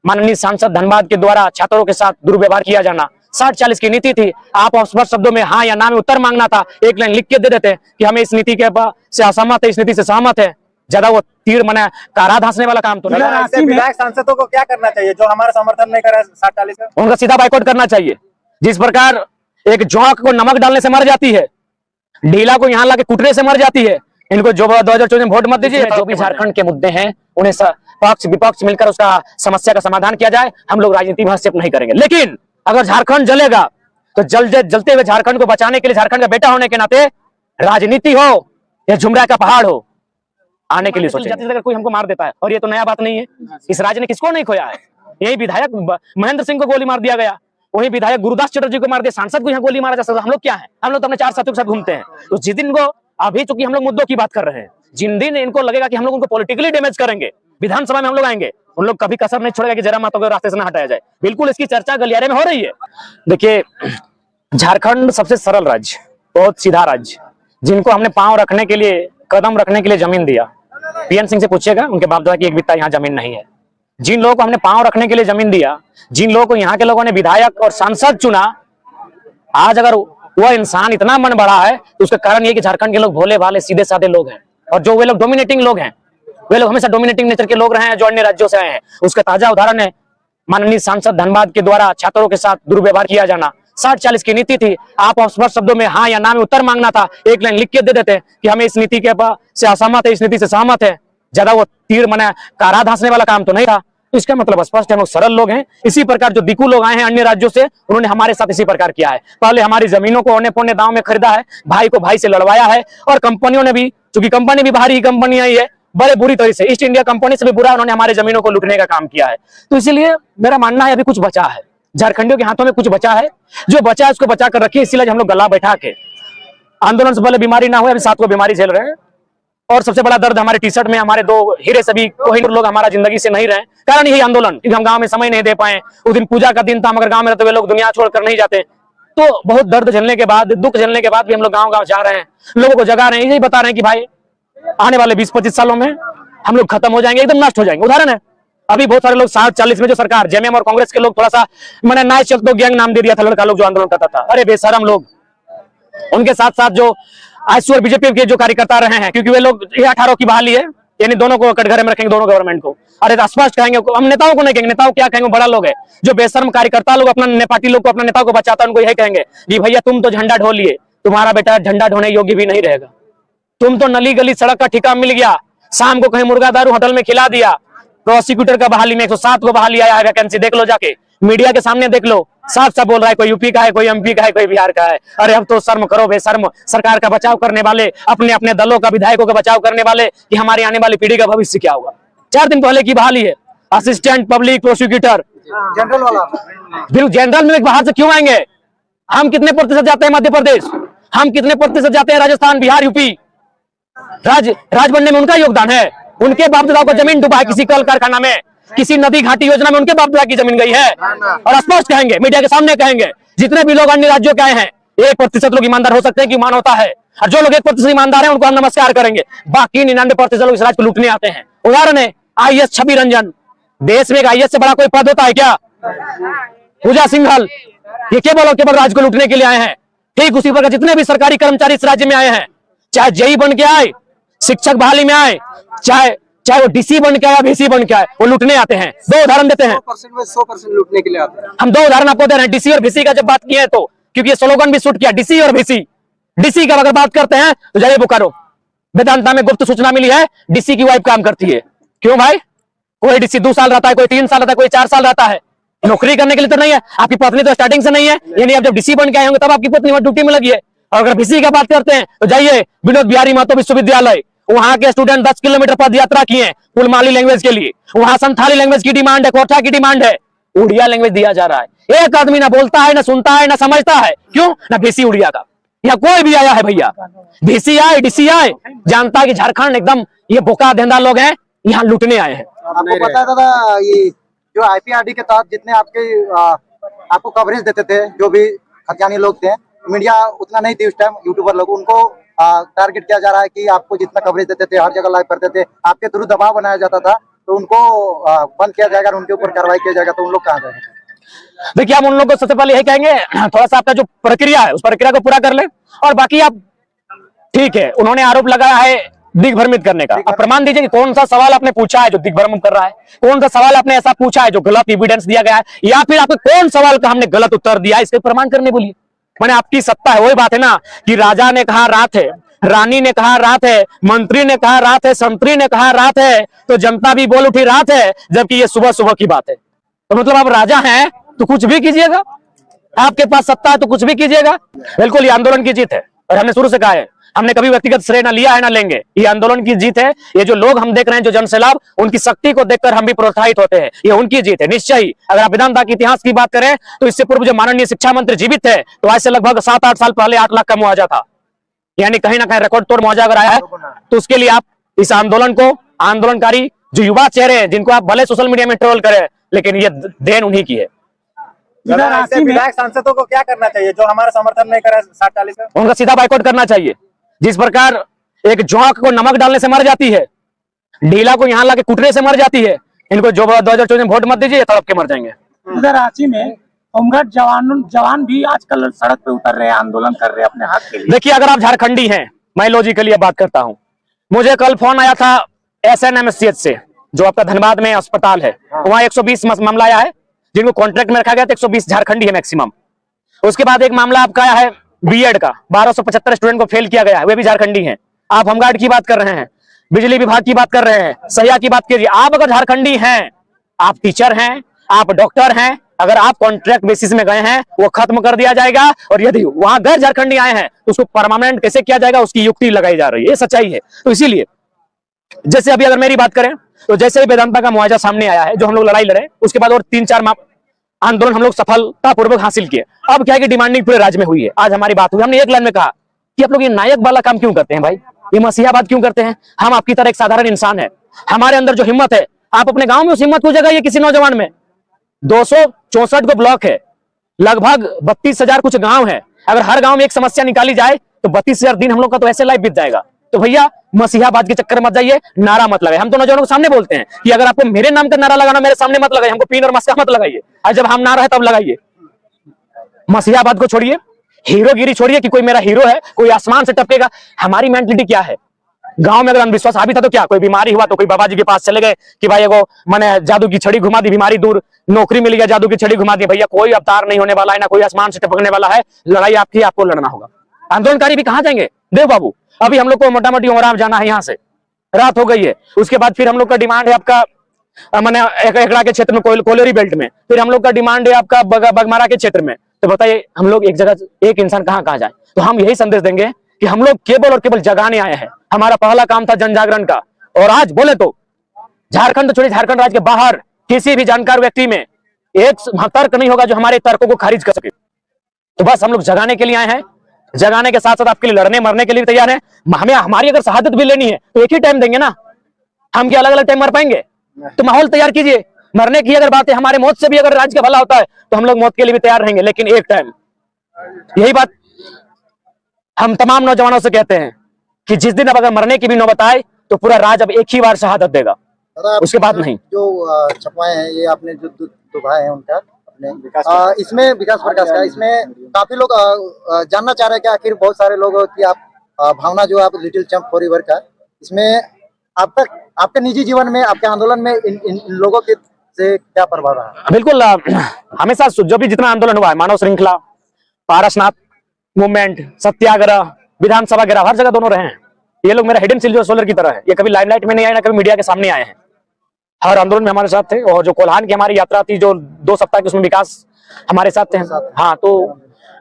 माननीय सांसद धनबाद के द्वारा छात्रों के साथ दुर्व्यवहार किया जाना, 60-40 की नीति थी। आप स्पष्ट शब्दों में हाँ या ना में उत्तर मांगना था, एक लाइन लिख के दे देते कि हमें इस नीति के से असहमत है, इस नीति से सहमत है। ज्यादा वो तीर मना कारा धांसने वाला काम तो नहीं। विधायक सांसदों को क्या करना चाहिए जो हमारा समर्थन नहीं कर रहा है 60-40 का? उनका सीधा बाइकआउट करना चाहिए। जिस प्रकार एक जोंक को नमक डालने से मर जाती है, ढीला को यहाँ लाके कुटने से मर जाती है, इनको जो 2024 में वोट मत दीजिए। जो भी झारखंड के मुद्दे हैं उन्हें पक्ष विपक्ष मिलकर उसका समस्या का समाधान किया जाए। हम लोग राजनीति में हस्तक्षेप नहीं करेंगे, लेकिन अगर झारखंड जलेगा तो जलते हुए झारखंड को बचाने के लिए, झारखंड का बेटा होने के नाते राजनीति हो या झुमरा का पहाड़ हो, आने के लिए सोचेंगे। अगर कोई हमको मार देता है, और ये तो नया बात नहीं है, इस राज्य ने किसको नहीं खोया है। यही विधायक महेंद्र सिंह को गोली मार दिया गया, वही विधायक गुरुदास चटर्जी को मार दिया, सांसद को यहाँ गोली मारा जा सकता। हम लोग क्या है, हम लोग तो अपने 4 साथियों के साथ घूमते हैं। तो जिस दिन को अभी चूंकि हम लोग मुद्दों की बात कर रहे हैं, जिन दिन इनको लगेगा कि हम लोग उनको पॉलिटिकली डैमेज करेंगे, विधानसभा में हम लोग आएंगे, उन लोग कभी कसर नहीं छोड़ेगा कि जरा माता को रास्ते से ना हटाया जाए। बिल्कुल इसकी चर्चा गलियारे में हो रही है। देखिए, झारखंड सबसे सरल राज्य, बहुत सीधा राज्य, जिनको हमने पांव रखने के लिए, कदम रखने के लिए जमीन दिया। पीएन सिंह से पूछिएगा, उनके बाप दादा की एक बित्ता यहाँ जमीन नहीं है। जिन लोगों को हमने पांव रखने के लिए जमीन दिया, जिन लोगों को यहाँ के लोगों ने विधायक और सांसद चुना, आज अगर वह इंसान इतना मन बड़ा है तो उसका कारण ये कि झारखंड के लोग भोले भाले सीधे साधे लोग हैं, और जो वे लोग डोमिनेटिंग लोग हैं, वे लोग हमेशा डोमिनेटिंग नेचर के लोग रहे हैं, जो अन्य राज्यों से आए हैं। उसका ताजा उदाहरण है माननीय सांसद धनबाद के द्वारा छात्रों के साथ दुर्व्यवहार किया जाना, 60-40 की नीति थी। आप स्पष्ट शब्दों में हाँ या ना में उत्तर मांगना था, एक लाइन लिख के दे देते कि हमें इस नीति के से असहमत है, इस नीति से सहमत है। ज्यादा वो तीर मना कारा धांसने वाला काम तो नहीं था। तो इसका मतलब स्पष्ट है, हम लोग सरल लोग हैं। इसी प्रकार जो दिकू लोग आए हैं अन्य राज्यों से, उन्होंने हमारे साथ इसी प्रकार किया है। पहले हमारी जमीनों को औने पौने दांव में खरीदा है, भाई को भाई से लड़वाया है, और कंपनियों ने भी, चूंकि कंपनी भी बाहरी कंपनी आई है, बड़े बुरी तरह से ईस्ट इंडिया कंपनी से भी बुरा उन्होंने हमारे जमीनों को लूटने का काम किया है। तो इसीलिए मेरा मानना है अभी कुछ बचा है, झारखंडियों के हाथों में कुछ बचा है, जो बचा है उसको बचा कर रखिए। इसीलिए हम लोग गला बैठा के, आंदोलन से पहले बीमारी ना हो, अभी 7 को बीमारी झेल रहे हैं। और सबसे बड़ा दर्द हमारे टी शर्ट में, हमारे 2 हीरे सभी कोहिनूर लोग हमारा जिंदगी से नहीं रहे, कारण यही आंदोलन, क्योंकि हम गांव में समय नहीं दे पाए। उस दिन पूजा का दिन था, मगर गांव में रहते हुए लोग दुनिया छोड़कर नहीं जाते। तो बहुत दर्द झेलने के बाद, दुख झेलने के बाद भी हम लोग गाँव गाँव जा रहे हैं, लोगों को जगा रहे हैं, यही बता रहे हैं कि भाई आने वाले 20-25 सालों में हम लोग खत्म हो जाएंगे, एकदम नष्ट हो जाएंगे। उदाहरण है, अभी बहुत सारे लोग 60-40 में जो सरकार, जेएमएम और कांग्रेस के लोग थोड़ा सा मैंने नाइस चल तो गैंग नाम दे दिया था लड़का लोग जो आंदोलन करता था। अरे बेशरम लोग, उनके साथ साथ जो आईएसयू और बीजेपी के जो कार्यकर्ता रहे हैं, क्योंकि वे लोग 18 की बहाली है, यानी दोनों को कटघरे में रखेंगे, दोनों गवर्नमेंट को। अरे स्पष्ट कहेंगे, हम नेताओं को नहीं कहेंगे, नेताओं क्या कहेंगे, बड़ा लोग है जो बेशर्म कार्यकर्ता लोग अपना पार्टी लोग को, अपना नेताओं को बचाता है, उनको यही कहेंगे जी भैया तुम तो झंडा ढो लिए, तुम्हारा बेटा झंडा ढोने योग्य भी नहीं रहेगा। तुम तो नली गली सड़क का ठिका मिल गया, शाम को कहीं मुर्गा दारू होटल में खिला दिया, प्रोसिक्यूटर का बहाली में 107 को बहाली आया है, वैकेंसी देख लो, जाके मीडिया के सामने देख लो, साफ साफ बोल रहा है कोई यूपी का है, कोई एमपी का है, कोई बिहार का है। अरे अब तो शर्म करो बेशर्म, सरकार का बचाव करने वाले, अपने अपने दलों का, विधायकों का बचाव करने वाले, कि हमारी आने वाली पीढ़ी का भविष्य क्या होगा। 4 दिन पहले की बहाली है, असिस्टेंट पब्लिक प्रोसिक्यूटर, जनरल वाला। बिल्कुल जनरल में बाहर से क्यों आएंगे? हम कितने प्रतिशत जाते हैं मध्य प्रदेश, हम कितने प्रतिशत जाते हैं राजस्थान, बिहार, यूपी? राज बनने में उनका योगदान है। उनके बाप दादाओं को जमीन डूबा है, किसी कल कारखाना में, किसी नदी घाटी योजना में उनके बाप दादा की जमीन गई है। और स्पष्ट कहेंगे, मीडिया के सामने कहेंगे, जितने भी लोग अन्य राज्यों के आए हैं, 1% लोग ईमानदार हो सकते हैं कि ईमान होता है, और जो लोग 1% ईमानदार हैं उनको हम नमस्कार करेंगे। बाकी 99% लोग इस राज्य को लूटने आते हैं। उदाहरण है आईएएस छवि रंजन, देश में एक आईएएस से बड़ा कोई पद होता है क्या? पूजा सिंघल, ये केवल राज्य को लूटने के लिए आए हैं। ठीक उसी प्रकार जितने भी सरकारी कर्मचारी इस राज्य में आए हैं, चाहे जेई बन के आए, शिक्षक बहाली में आए, चाहे वो डीसी बन के आए, वीसी बन के आए, वो लूटने आते हैं। 2 उदाहरण देते हैं, 100% लूटने के लिए आते हैं। हम 2 उदाहरण आपको दे रहे हैं, डीसी और वीसी का जब बात किए तो, क्योंकि ये स्लोगन भी शूट किया, डीसी और वीसी। डीसी का अगर बात करते हैं तो जाइए बोकारो, वेदांता में गुप्त सूचना मिली है, डीसी की वाइफ काम करती है। क्यों भाई? कोई डीसी 2 साल रहता है, कोई 3 साल रहता है, कोई 4 साल रहता है, नौकरी करने के लिए तो नहीं है। आपकी पत्नी तो स्टार्टिंग से नहीं है, यानी आप जब डीसी बन के आए होंगे तब आपकी पत्नी वहां ड्यूटी में लगी है। और अगर वीसी का बात करते हैं तो जाइए विनोद बिहारी महतो विश्वविद्यालय, वहां के स्टूडेंट 10 किलोमीटर पद यात्रा किए कुलमाली लैंग्वेज के लिए। वहां संथाली लैंग्वेज की डिमांड है, कोठा की डिमांड है, उड़िया लैंग्वेज दिया जा रहा है। एक आदमी ना बोलता है, ना सुनता है, ना समझता है। क्यों? ना वीसी उड़िया का। यहाँ कोई भी आया है भैया, वीसी आए, डीसी आए, जानता है कि झारखंड एकदम ये बोका धेंधा लोग हैं, यहाँ लूटने आए हैं। आपको पता है दादा, ये जो आईपीआरडी के तहत जितने आपको कवरेज देते थे, जो भी खतियानी लोग थे, मीडिया उतना नहीं थी उस टाइम, यूट्यूबर लोग, उनको टारगेट किया जा रहा है कि आपको जितना कवरेज देते थे, हर जगह लाइव करते थे, आपके थ्रू दबाव बनाया जाता था। तो उनको बंद किया जाएगा, उनके ऊपर कार्रवाई किया जाएगा, तो उन लोग कहाँ जाएंगे? देखिए, हम उन लोगों को सबसे पहले यही कहेंगे, थोड़ा सा आपका जो प्रक्रिया है उस प्रक्रिया को पूरा कर ले, और बाकी आप ठीक है, उन्होंने आरोप लगाया है दिग्भ्रमित करने का, आप प्रमाण दीजिए कि कौन सा सवाल आपने पूछा है जो दिग्भ्रमित कर रहा है, कौन सा सवाल आपने ऐसा पूछा है जो गलत एविडेंस दिया गया है, या फिर आपको कौन सवाल का हमने गलत उत्तर दिया है, इसके प्रमाण करने बोलिए। मैंने आपकी सत्ता है, वही बात है ना कि राजा ने कहा रात है, रानी ने कहा रात है, मंत्री ने कहा रात है, संतरी ने कहा रात है, तो जनता भी बोल उठी रात है, जबकि ये सुबह सुबह की बात है। तो मतलब आप राजा हैं तो कुछ भी कीजिएगा, आपके पास सत्ता है तो कुछ भी कीजिएगा। बिल्कुल ये आंदोलन की जीत है, और हमने शुरू से कहा है, हमने कभी व्यक्तिगत श्रेय ना लिया है ना लेंगे, ये आंदोलन की जीत है। ये जो लोग हम देख रहे हैं, जो जनसैलाब, उनकी शक्ति को देखकर हम भी प्रोत्साहित होते हैं, ये उनकी जीत है निश्चय ही। अगर आप विधानसभा के इतिहास की बात करें तो इससे पूर्व जो माननीय शिक्षा मंत्री जीवित थे, तो आज से लगभग 7-8 साल पहले 8 लाख का मुआवजा था, यानी कहीं ना कहीं रिकॉर्ड तोड़ मुआवजा अगर आया है, तो उसके लिए आप इस आंदोलन को, आंदोलनकारी जो युवा चेहरे हैं, जिनको आप भले सोशल मीडिया में ट्रोल करें, लेकिन ये देन उन्हीं की है। विधायक सांसदों को क्या करना चाहिए जो हमारा समर्थन नहीं करे 60-40 में? उनका सीधा बाइकआउट करना चाहिए। जिस प्रकार एक जोंक को नमक डालने से मर जाती है, ढीला को यहाँ लाके कुटने से मर जाती है, इनको जो 2024 में वोट मत दीजिए, तड़प के मर जाएंगे। इधर रांची में होमगार्ड जवान भी आजकल सड़क पे उतर रहे हैं, आंदोलन कर रहे हैं अपने हक के लिए। देखिए, अगर आप झारखंडी हैं, मैं लॉजिकली बात करता हूं, मुझे कल फोन आया था SNMCH से, जो आपका धनबाद में अस्पताल है, वहां 120 मामला आया है, जिनको कॉन्ट्रैक्ट में रखा गया था, 120 झारखंडी है मैक्सिमम। उसके बाद एक मामला आपका आया है बीएड का, 1275 स्टूडेंट को फेल किया गया है, वे भी झारखंडी हैं। आप होमगार्ड की बात कर रहे हैं, बिजली विभाग की बात कर रहे हैं, सहिया की बात कीजिए। आप अगर झारखंडी हैं, आप टीचर हैं, आप डॉक्टर हैं, अगर आप कॉन्ट्रैक्ट बेसिस में गए हैं, वो खत्म कर दिया जाएगा, और यदि वहां गैर झारखंडी आए हैं तो उसको परमानेंट कैसे किया जाएगा, उसकी युक्ति लगाई जा रही है, ये सच्चाई है। तो इसीलिए जैसे अभी अगर मेरी बात करें तो जैसे ही वेदांता का मुआवजा सामने आया है, जो हम लोग लड़ाई लड़े, उसके बाद और 3-4 आंदोलन हम लोग सफलतापूर्वक हासिल किए। अब क्या है कि डिमांडिंग पूरे राज्य में हुई है। आज हमारी बात हुई, हमने एक लाइन में कहा कि आप लोग ये नायक वाला काम क्यों करते हैं भाई, ये मसीहाबाद क्यों करते हैं? हम आपकी तरह एक साधारण इंसान है, हमारे अंदर जो हिम्मत है, आप अपने गांव में उस हिम्मत को जगाइए किसी नौजवान में। 264 को ब्लॉक है, लगभग 32,000 कुछ गांव है, अगर हर गांव में एक समस्या निकाली जाए तो 32,000 दिन हम लोग का तो ऐसे लाइफ बीत जाएगा। तो भैया मसीहाबाद के चक्कर मत जाइए, नारा मत लगाइए। हम तो नौजवानों के सामने बोलते हैं कि अगर आपको मेरे नाम का नारा लगाना, मेरे सामने मत लगाइए, हमको पीन और मस्का मत लगाइए, और जब हम नारा है तब लगाइए। मसीहाबाद को छोड़िए, हीरोगिरी छोड़िए कि कोई मेरा हीरो है, कोई आसमान से टपकेगा। हमारी मेंटलिटी क्या है, गांव में अगर अंधविश्वास हावी था तो क्या, कोई बीमारी हुआ तो कोई बाबा जी के पास चले गए कि भाई एगो मैंने जादू की छड़ी घुमा दी, बीमारी दूर, नौकरी मिल गया, जादू की छड़ी घुमा दी। भैया कोई अवतार नहीं होने वाला है, ना कोई आसमान से टपकने वाला है, लड़ाई आपकी, आपको लड़ना होगा। आंदोलनकारी भी कहां जाएंगे देव बाबू? अभी हम लोग को मोटा मोटी उमराव जाना है, यहाँ से रात हो गई है। उसके बाद फिर हम लोग का डिमांड है आपका मैंने एकड़ा के क्षेत्र में, कोलेरी बेल्ट में, फिर हम लोग का डिमांड है आपका बगमारा के क्षेत्र में। तो बताइए हम लोग एक जगह, एक इंसान कहाँ कहाँ जाए? तो हम यही संदेश देंगे कि हम लोग केवल और केवल जगाने आए हैं। हमारा पहला काम था जन जागरण का, और आज बोले तो झारखंड छोड़िए, झारखंड राज्य के बाहर किसी भी जानकार व्यक्ति में एक तर्क नहीं होगा जो हमारे तर्कों को खारिज कर सके। तो बस हम लोग जगाने के लिए आए हैं, जगाने के साथ साथ आपके लिए लड़ने मरने के लिए भी तैयार हैं। हमें हमारी अगर शहादत भी लेनी है तो एक ही टाइम देंगे ना, हम क्या अलग अलग टाइम मर पाएंगे? तो माहौल तैयार कीजिए। मरने की अगर बात है, हमारे मौत से भी अगर राज्य का भला होता है तो हम लोग मौत के लिए भी तैयार रहेंगे, लेकिन एक टाइम। यही बात हम तमाम नौजवानों से कहते हैं कि जिस दिन अब अगर मरने की भी नौबत आए तो पूरा राज्य अब एक ही बार शहादत देगा, उसके बाद नहीं। जो छपवाए हैं ये आपने जो दो भाई हैं उनका अपने इसमें विकास प्रकाश का, इसमें काफी लोग जानना चाह रहे हैं कि आखिर बहुत सारे लोग कि आप भावना जो आप लिटिल चैंप फॉरएवर का, इसमें आप तक आपके निजी जीवन में, आपके आंदोलन में इन लोगों के से क्या प्रभाव रहा? बिल्कुल, हमेशा जो भी जितना आंदोलन हुआ है, मानव श्रृंखला, पारसनाथ मूवमेंट, सत्याग्रह, विधानसभा घेराव, हर जगह दोनों रहे हैं। ये लोग मेरा हिडन सिल्वर सोलर की तरह है, ये कभी लाइमलाइट में नहीं आए, ना कभी मीडिया के सामने आए हैं। हर आंदोलन में हमारे साथ थे, और जो कोल्हान की हमारी यात्रा थी जो 2 सप्ताह की, उसमें विकास हमारे साथ थे। हाँ, तो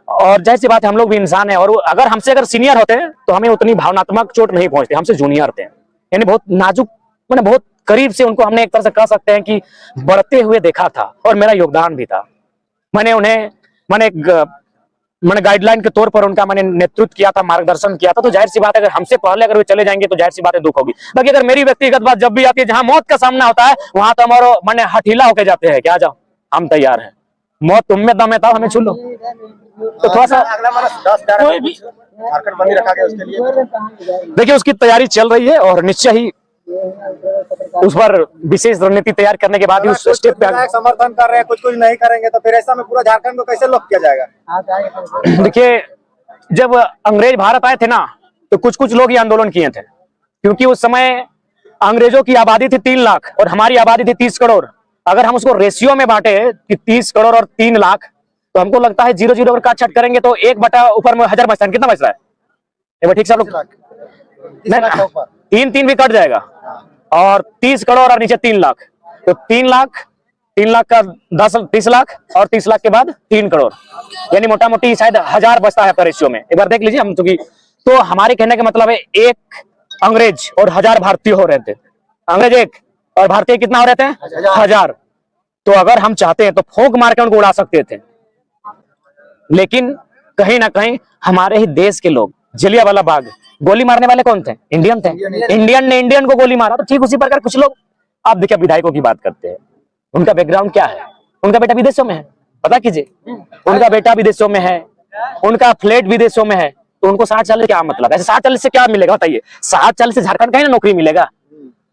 और जाहिर सी बात है हम लोग भी इंसान है, और अगर हमसे अगर सीनियर होते हैं तो हमें उतनी भावनात्मक चोट नहीं पहुंचती, हमसे जूनियर थे, यानी बहुत नाजुक, मैंने बहुत करीब से उनको हमने एक तरह से कह सकते हैं कि बढ़ते हुए देखा था, और मेरा योगदान भी था। मैंने गाइडलाइन के तौर पर उनका मैंने नेतृत्व किया था, मार्गदर्शन किया था। तो जाहिर सी बात है अगर हमसे पहले अगर वे चले जाएंगे तो जाहिर सी बात है दुख होगी। बाकी अगर मेरी व्यक्तिगत बात जब भी आती है, जहां मौत का सामना होता है, वहां तो हमारा मैंने हठीला होकर जाते हैं, क्या जाओ हम तैयार हैं, मौत तुम में दम है तो हमें छू लो। तो थोड़ा सा झारखंड बंदी रखा गया उसके लिए देखिए उसकी तैयारी चल रही है, और निश्चय ही उस पर विशेष रणनीति तैयार करने के बाद ही उस स्टेप पे विधायक समर्थन कर रहे हैं, कुछ नहीं करेंगे, तो फिर ऐसा में पूरा झारखंड को कैसे लॉक किया जाएगा? देखिए, जब अंग्रेज भारत आए थे ना, तो कुछ कुछ लोग ये आंदोलन किए थे, क्योंकि उस समय अंग्रेजों की आबादी थी 3 लाख और हमारी आबादी थी 30 करोड़। अगर हम उसको रेशियो में बांटे कि 30 करोड़ और 3 लाख, तो हमको लगता है 0-0 अगर काट छाट करेंगे तो 1 बटा ऊपर में 1000 बचता है। कितना बच रहा है एक बार ठीक से आप लोग? 3 भी कट जाएगा और 30 करोड़ और नीचे 3 लाख, तो 3 लाख का 30 लाख और 30 लाख के बाद 3 करोड़, यानी मोटा मोटी शायद 1000 बचता है रेशियो में। एक बार देख लीजिए हम तो हमारे कहने का मतलब है 1 अंग्रेज और 1000 भारतीय हो रहे थे। अंग्रेज 1 और भारतीय कितना हो रहे थे? 1000। तो अगर हम चाहते हैं तो फूंक मार के उनको उड़ा सकते थे, लेकिन कहीं ना कहीं हमारे ही देश के लोग, जलियांवाला बाग, गोली मारने वाले कौन थे? इंडियन थे। इंडियन ने इंडियन को गोली मारा। तो ठीक उसी प्रकार कुछ लोग, आप देखिए विधायकों की बात करते हैं, उनका बैकग्राउंड क्या है? उनका बेटा विदेशों में है, पता कीजिए, उनका बेटा विदेशों में है, उनका फ्लैट विदेशों में है, तो उनको 60-40 क्या मतलब? ऐसे 60-40 से क्या मिलेगा बताइए? 60-40 से झारखंड का ही ना नौकरी मिलेगा।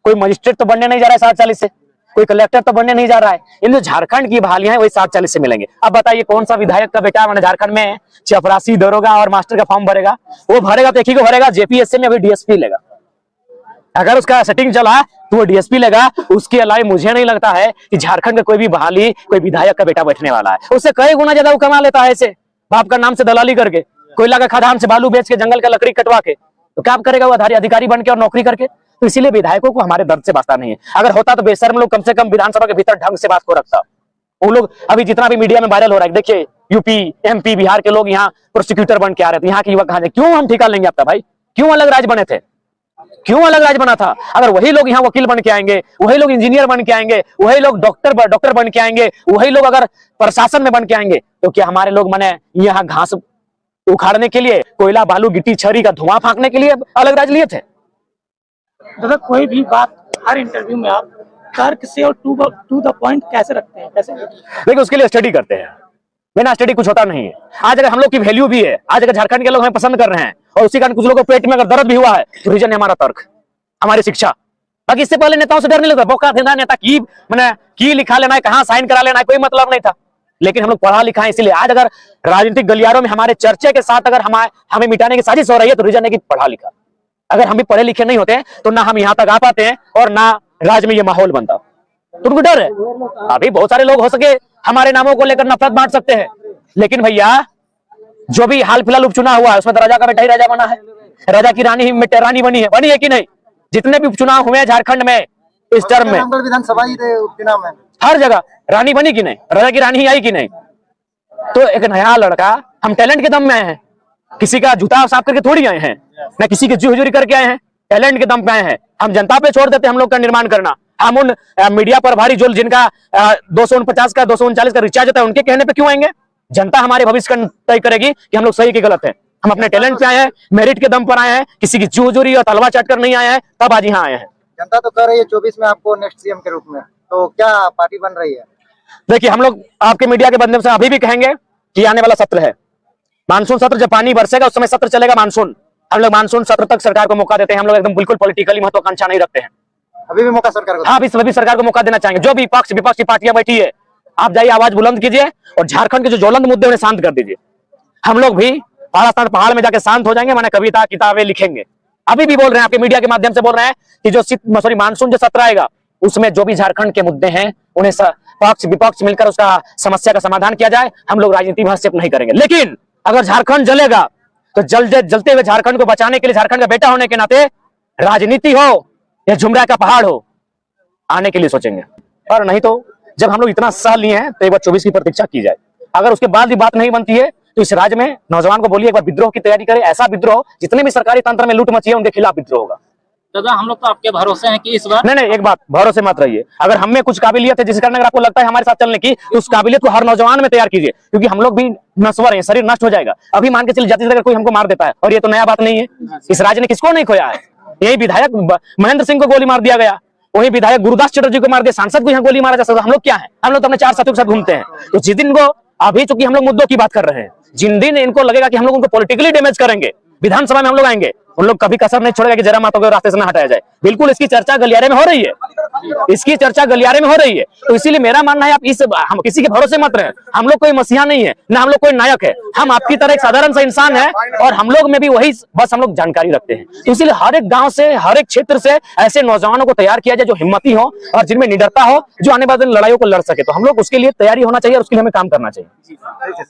कोई मजिस्ट्रेट तो बनने नहीं जा रहा है 60-40 से, कोई कलेक्टर तो बनने नहीं जा रहा है। इन जो झारखंड की बहालियां हैं वही 60-40 से मिलेंगे। अब बताइए कौन सा विधायक का बेटा मैंने झारखंड में चपरासी, दरोगा और मास्टर का फॉर्म भरेगा? वो भरेगा तो एक ही को भरेगा, जेपीएससी में अभी डीएसपी लेगा। अगर उसका सेटिंग चला तो वो डीएसपी लेगा। उसके अलावा मुझे नहीं लगता है कि झारखंड का कोई भी बहाली, कोई विधायक का बेटा बैठने वाला है। उससे कई गुना ज्यादा वो कमा लेता है ऐसे बाप का नाम से दलाली करके, कोयला का खदान से बालू बेच के, जंगल का लकड़ी कटवा के। तो क्या करेगा वो अधिकारी बन के और नौकरी करके? तो इसीलिए विधायकों को हमारे दर्द से वास्ता नहीं है। अगर होता तो बेशर्म लोग कम से कम विधानसभा के भीतर ढंग से बात को रखता। वो लोग अभी जितना भी मीडिया में वायरल हो रहा है, देखिए यूपी, एमपी, बिहार के लोग यहाँ प्रोसिक्यूटर बन के आ रहे थे। यहाँ के युवक कहां थे? क्यों हम ठिका लेंगे आपका भाई? क्यों अलग राज्य बने थे? क्यों अलग राज्य बना था? अगर वही लोग यहाँ वकील बन के आएंगे, वही लोग इंजीनियर बन के आएंगे, वही लोग डॉक्टर बन के आएंगे, वही लोग अगर प्रशासन में बन के आएंगे, तो क्या हमारे लोग मने यहाँ घास उखाड़ने के लिए, कोयला बालू गिट्टी छरी का धुआं फांकने के लिए अलग राज्य लिए थे? दादा, कोई भी बात हर इंटरव्यू में आप तर्क से और टू द पॉइंट कैसे रखते हैं, कैसे? देखिए उसके लिए स्टडी करते हैं, बिना स्टडी कुछ होता नहीं है। आज अगर हम लोग की वैल्यू भी है, आज अगर झारखंड के लोग हमें पसंद कर रहे हैं और उसी कारण कुछ लोगों को पेट में अगर दर्द भी हुआ है, तो रीजन है हमारा तर्क, हमारी शिक्षा। बाकी इससे पहले नेताओं से डर नहीं लगता, बौका देना नेता की लिखा लेना है, कहाँ साइन करा लेना है, कोई मतलब नहीं था। लेकिन हम लोग पढ़ा लिखा है, इसलिए आज अगर राजनीतिक गलियारों में हमारे चर्चे के साथ अगर हमें मिटाने की साजिश हो रही है, तो रीजन है कि पढ़ा लिखा। अगर हम भी पढ़े लिखे नहीं होते तो ना हम यहाँ तक आ पाते हैं और ना राज्य में ये माहौल बनता। तो उनको डर है। अभी बहुत सारे लोग हो सके हमारे नामों को लेकर नफरत बांट सकते हैं, लेकिन भैया जो भी हाल फिलहाल उपचुनाव हुआ है उसमें तो राजा का बेटा ही राजा बना है, राजा की रानी रानी बनी है कि नहीं? जितने भी उपचुनाव हुए हैं झारखंड में इस टर्म में, विधानसभा ही उपचुनाव में हर जगह रानी बनी कि नहीं? राजा की रानी ही आई कि नहीं? तो एक नया लड़का, हम टैलेंट के दम में आए हैं, किसी का जूता साफ करके थोड़ी आए हैं, ना किसी की जुहजूरी करके आए हैं, टैलेंट के दम पे आए हैं। हम जनता पे छोड़ देते हैं हम लोग का निर्माण करना। हम उन मीडिया पर भारी जो जिनका 249 का 239 का रिचार्ज होता है उनके कहने पे क्यों आएंगे? जनता हमारे भविष्य का तय करेगी कि हम लोग सही कि गलत है। हम अपने टैलेंट पे आए हैं, मेरिट के दम पर आए हैं, किसी की जुहजूरी और तलवा चाट कर नहीं आए हैं, तब आज यहाँ आए हैं। जनता तो कह रही है 24 में आपको नेक्स्ट सीएम के रूप में, तो क्या पार्टी बन रही है? देखिए हम लोग आपके मीडिया के माध्यम से अभी भी कहेंगे कि आने वाला सत्र है मानसून सत्र, जब पानी बरसेगा उस समय सत्र चलेगा मानसून। हम लोग मानसून सत्र तक सरकार को मौका देते हैं। हम लोग एकदम बिल्कुल पॉलिटिकली महत्वाकांक्षा नहीं रखते हैं। अभी भी मौका सरकार को? हाँ, अभी सरकार को मौका देना चाहेंगे। जो भी पक्ष विपक्ष की पार्टियां बैठी है, आप जाइए आवाज बुलंद कीजिए और झारखंड के जो ज्वलंत मुद्दे उन्हें शांत कर दीजिए। हम लोग भी पहाड़ में जाके शांत हो जाएंगे, मैंने कविता किताबें लिखेंगे। अभी भी बोल रहे हैं, आपके मीडिया के माध्यम से बोल रहे हैं कि जो मानसून जो सत्र आएगा उसमें जो भी झारखंड के मुद्दे हैं उन्हें पक्ष विपक्ष मिलकर उसका समस्या का समाधान किया जाए। हम लोग राजनीति में हस्तक्षेप नहीं करेंगे। लेकिन अगर झारखंड जलेगा तो जलते हुए झारखंड को बचाने के लिए, झारखंड का बेटा होने के नाते, राजनीति हो या झुमरा का पहाड़ हो, आने के लिए सोचेंगे। और नहीं तो जब हम लोग इतना सह लिए हैं तो एक बार 24 की प्रतीक्षा की जाए। अगर उसके बाद भी बात नहीं बनती है तो इस राज्य में नौजवान को बोलिए एक बार विद्रोह की तैयारी करे। ऐसा विद्रोह, जितने भी सरकारी तंत्र में लूट मची है उनके खिलाफ विद्रोह होगा। दादा, हम लोग तो आपके भरोसे हैं कि इस बार नहीं, एक बात, भरोसे मत रहिए। अगर हमें कुछ काबिलियत है जिस कारण अगर आपको लगता है हमारे साथ चलने की, तो उस काबिलियत को हर नौजवान में तैयार कीजिए, क्योंकि हम लोग भी नश्वर हैं, शरीर नष्ट हो जाएगा। अभी मान के चलिए जाति से अगर कोई हमको मार देता है, और ये तो नया बात नहीं है, इस राज्य ने किसको नहीं खोया है। यही विधायक महेंद्र सिंह को गोली मार दिया गया, वही विधायक गुरुदास चटर्जी को मार दिया, सांसद को यहाँ गोली मारा जा सकता। हम लोग क्या है? हम लोग तो अपने 4 साथियों के साथ घूमते हैं। तो जिस दिन को अभी चूंकि हम लोग मुद्दों की बात कर रहे हैं, जिन दिन इनको लगेगा कि हम लोग उनको पॉलिटिकली डैमेज करेंगे, विधानसभा में हम लोग आएंगे, उन लोग कभी कसर नहीं छोड़ेगा कि जरा माता को रास्ते से ना हटाया जाए। बिल्कुल इसकी चर्चा गलियारे में हो रही है, इसकी चर्चा गलियारे में हो रही है। तो इसीलिए मेरा मानना है आप हम किसी के भरोसे मत रहे। हम लोग कोई मसीहा नहीं है, ना हम लोग कोई नायक है, हम आपकी तरह एक साधारण सा इंसान है और हम लोग में भी वही बस हम लोग जानकारी रखते हैं। तो इसीलिए हर एक गांव से, हर एक क्षेत्र से ऐसे नौजवानों को तैयार किया जाए जो हिम्मती हो और जिनमें निडरता हो, जो आने वाले लड़ाइयों को लड़ सके। तो हम लोग उसके लिए तैयारी होना चाहिए और उसके लिए हमें काम करना चाहिए।